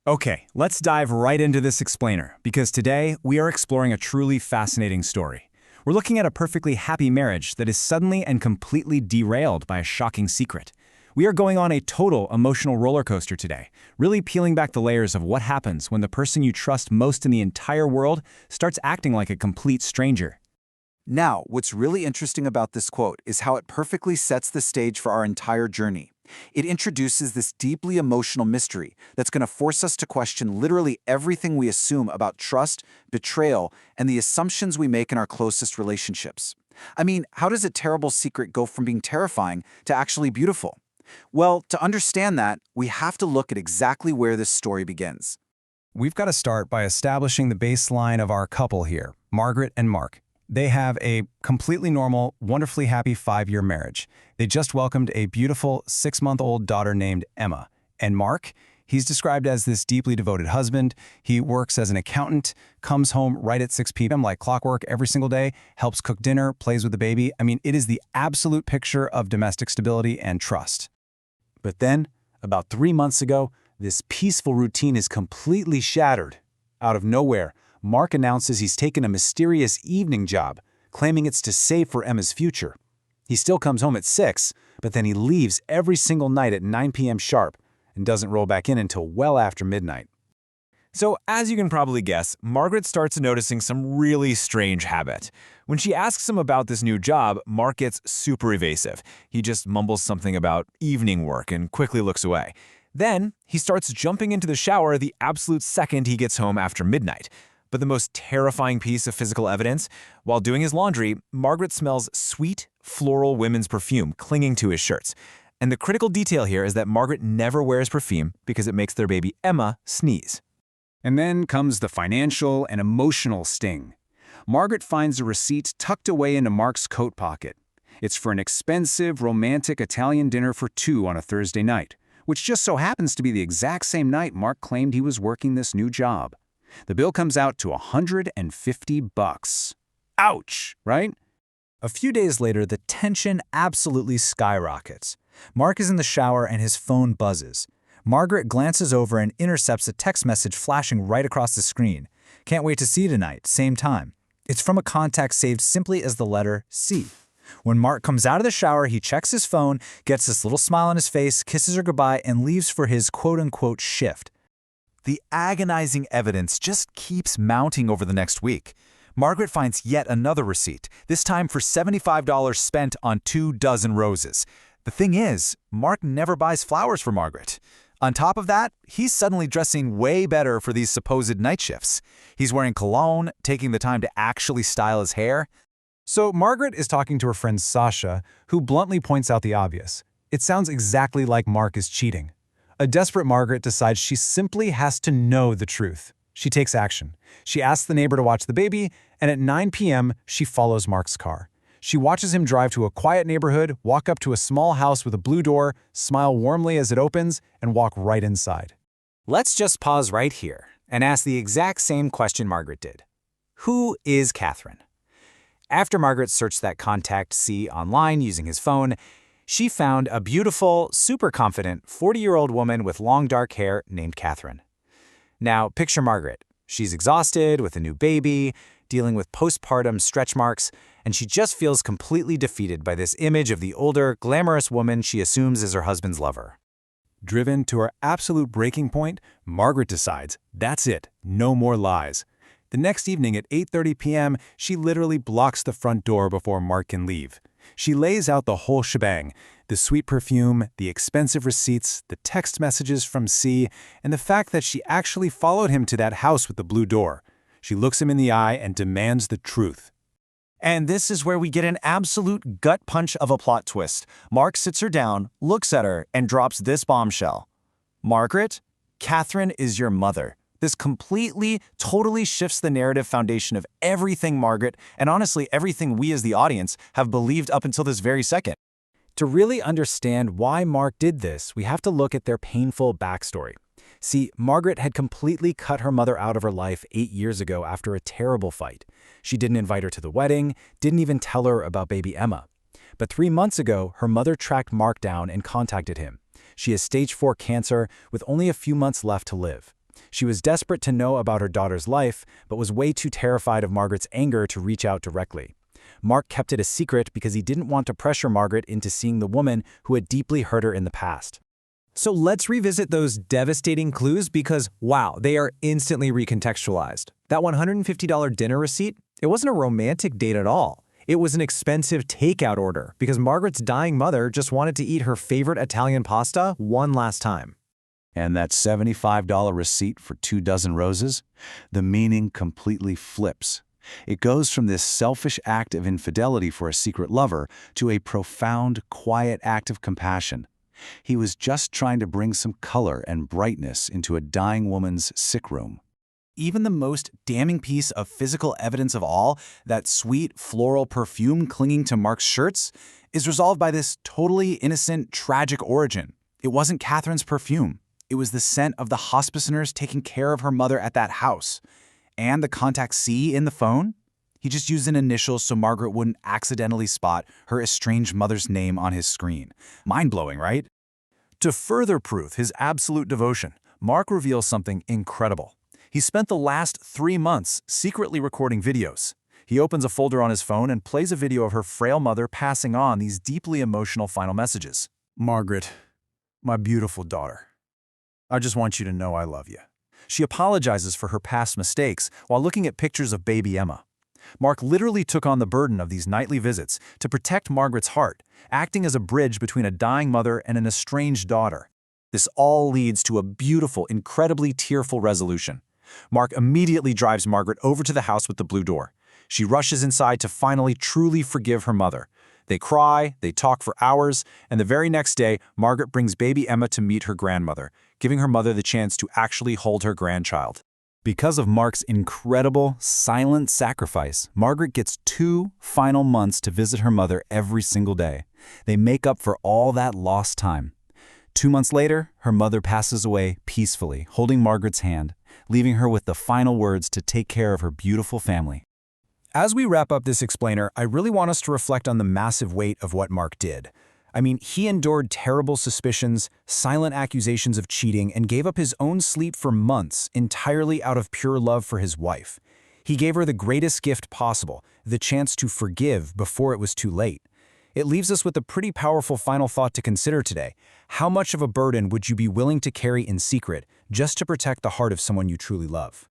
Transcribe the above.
Okay, let's dive right into this explainer, because today we are exploring a truly fascinating story. We're looking at a perfectly happy marriage that is suddenly and completely derailed by a shocking secret. We are going on a total emotional roller coaster today, really peeling back the layers of what happens when the person you trust most in the entire world starts acting like a complete stranger. Now, what's really interesting about this quote is how it perfectly sets the stage for our entire journey. It introduces this deeply emotional mystery that's going to force us to question literally everything we assume about trust, betrayal, and the assumptions we make in our closest relationships. I mean, how does a terrible secret go from being terrifying to actually beautiful? Well, to understand that, we have to look at exactly where this story begins. We've got to start by establishing the baseline of our couple here, Margaret and Mark. They have a completely normal, wonderfully happy 5-year marriage. They just welcomed a beautiful 6-month-old daughter named Emma. And Mark, he's described as this deeply devoted husband. He works as an accountant, comes home right at 6 p.m. like clockwork every single day, helps cook dinner, plays with the baby. I mean, it is the absolute picture of domestic stability and trust. But then, about 3 months ago, this peaceful routine is completely shattered. Out of nowhere, Mark announces he's taken a mysterious evening job, claiming it's to save for Emma's future. He still comes home at 6, but then he leaves every single night at 9 p.m. sharp and doesn't roll back in until well after midnight. So, as you can probably guess, Margaret starts noticing some really strange habit. When she asks him about this new job, Mark gets super evasive. He just mumbles something about evening work and quickly looks away. Then, he starts jumping into the shower the absolute second he gets home after midnight. But the most terrifying piece of physical evidence, while doing his laundry, Margaret smells sweet, floral women's perfume clinging to his shirts. And the critical detail here is that Margaret never wears perfume because it makes their baby Emma sneeze. And then comes the financial and emotional sting. Margaret finds a receipt tucked away into Mark's coat pocket. It's for an expensive, romantic Italian dinner for 2 on a Thursday night, which just so happens to be the exact same night Mark claimed he was working this new job. The bill comes out to $150. Ouch, right? A few days later, the tension absolutely skyrockets. Mark is in the shower and his phone buzzes. Margaret glances over and intercepts a text message flashing right across the screen. "Can't wait to see you tonight, same time." It's from a contact saved simply as the letter C. When Mark comes out of the shower, he checks his phone, gets this little smile on his face, kisses her goodbye, and leaves for his quote-unquote shift. The agonizing evidence just keeps mounting over the next week. Margaret finds yet another receipt, this time for $75 spent on 2 dozen roses. The thing is, Mark never buys flowers for Margaret. On top of that, he's suddenly dressing way better for these supposed night shifts. He's wearing cologne, taking the time to actually style his hair. So Margaret is talking to her friend Sasha, who bluntly points out the obvious. It sounds exactly like Mark is cheating. A desperate Margaret decides she simply has to know the truth. She takes action. She asks the neighbor to watch the baby, and at 9 p.m., she follows Mark's car. She watches him drive to a quiet neighborhood, walk up to a small house with a blue door, smile warmly as it opens, and walk right inside. Let's just pause right here and ask the exact same question Margaret did. Who is Catherine? After Margaret searched that contact C online using his phone, she found a beautiful, super confident 40-year-old woman with long dark hair named Catherine. Now, picture Margaret. She's exhausted with a new baby, dealing with postpartum stretch marks, and she just feels completely defeated by this image of the older, glamorous woman she assumes is her husband's lover. Driven to her absolute breaking point, Margaret decides, that's it, no more lies. The next evening at 8:30 p.m., she literally blocks the front door before Mark can leave. She lays out the whole shebang, the sweet perfume, the expensive receipts, the text messages from C, and the fact that she actually followed him to that house with the blue door. She looks him in the eye and demands the truth. And this is where we get an absolute gut punch of a plot twist. Mark sits her down, looks at her, and drops this bombshell. "Margaret, Catherine is your mother." This completely, totally shifts the narrative foundation of everything Margaret, and honestly everything we as the audience, have believed up until this very second. To really understand why Mark did this, we have to look at their painful backstory. See, Margaret had completely cut her mother out of her life 8 years ago after a terrible fight. She didn't invite her to the wedding, didn't even tell her about baby Emma. But 3 months ago, her mother tracked Mark down and contacted him. She has stage 4 cancer with only a few months left to live. She was desperate to know about her daughter's life, but was way too terrified of Margaret's anger to reach out directly. Mark kept it a secret because he didn't want to pressure Margaret into seeing the woman who had deeply hurt her in the past. So let's revisit those devastating clues because, wow, they are instantly recontextualized. That $150 dinner receipt, it wasn't a romantic date at all. It was an expensive takeout order because Margaret's dying mother just wanted to eat her favorite Italian pasta one last time. And that $75 receipt for 24 roses? The meaning completely flips. It goes from this selfish act of infidelity for a secret lover to a profound, quiet act of compassion. He was just trying to bring some color and brightness into a dying woman's sick room. Even the most damning piece of physical evidence of all, that sweet floral perfume clinging to Mark's shirts, is resolved by this totally innocent, tragic origin. It wasn't Catherine's perfume. It was the scent of the hospice nurse taking care of her mother at that house. And the contact C in the phone? He just used an initial so Margaret wouldn't accidentally spot her estranged mother's name on his screen. Mind-blowing, right? To further prove his absolute devotion, Mark reveals something incredible. He spent the last 3 months secretly recording videos. He opens a folder on his phone and plays a video of her frail mother passing on these deeply emotional final messages. "Margaret, my beautiful daughter, I just want you to know I love you." She apologizes for her past mistakes while looking at pictures of baby Emma. Mark literally took on the burden of these nightly visits to protect Margaret's heart, acting as a bridge between a dying mother and an estranged daughter. This all leads to a beautiful, incredibly tearful resolution. Mark immediately drives Margaret over to the house with the blue door. She rushes inside to finally truly forgive her mother. They cry, they talk for hours, and the very next day, Margaret brings baby Emma to meet her grandmother, giving her mother the chance to actually hold her grandchild. Because of Mark's incredible, silent sacrifice, Margaret gets 2 final months to visit her mother every single day. They make up for all that lost time. 2 months later, her mother passes away peacefully, holding Margaret's hand, leaving her with the final words to take care of her beautiful family. As we wrap up this explainer, I really want us to reflect on the massive weight of what Mark did. I mean, he endured terrible suspicions, silent accusations of cheating, and gave up his own sleep for months entirely out of pure love for his wife. He gave her the greatest gift possible, the chance to forgive before it was too late. It leaves us with a pretty powerful final thought to consider today. How much of a burden would you be willing to carry in secret just to protect the heart of someone you truly love?